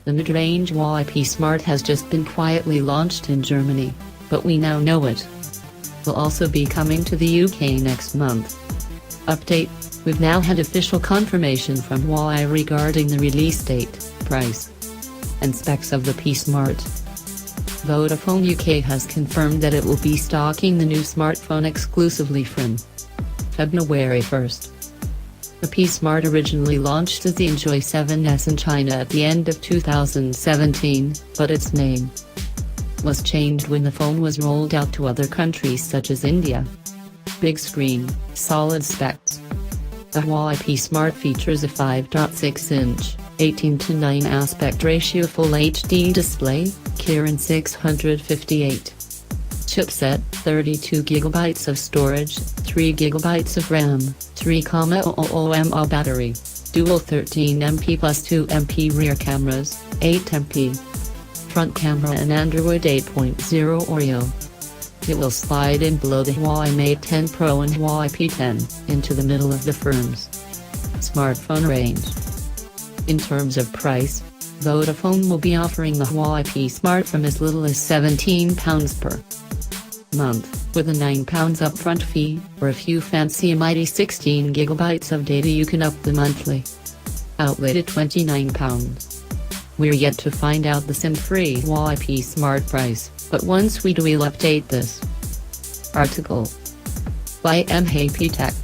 The mid-range Huawei P Smart has just been quietly launched in Germany, but we now know it will also be coming to the UK next month. Update: we've now had official confirmation from Huawei regarding the release date, price, and specs of the P Smart. Vodafone UK has confirmed that it will be stocking the new smartphone exclusively from February 1st. The P Smart originally launched as the Enjoy 7S in China at the end of 2017, but its name was changed when the phone was rolled out to other countries such as India. Big screen, solid specs. The Huawei P Smart features a 5.6-inch, 18:9 aspect ratio Full HD display, Kirin 658. Chipset: 32GB of storage, 3GB of RAM, 3,000 mAh battery, dual 13MP plus 2MP rear cameras, 8MP front camera and Android 8.0 Oreo. It will slide in below the Huawei Mate 10 Pro and Huawei P10, into the middle of the firm's smartphone range. In terms of price, Vodafone will be offering the Huawei P Smart from as little as £17 per month, with a £9 upfront fee, or if you fancy a mighty 16GB of data you can up the monthly outlay to £29. We're yet to find out the SIM-free Huawei P Smart price, but once we do we'll update this. Article by Emhape Tech.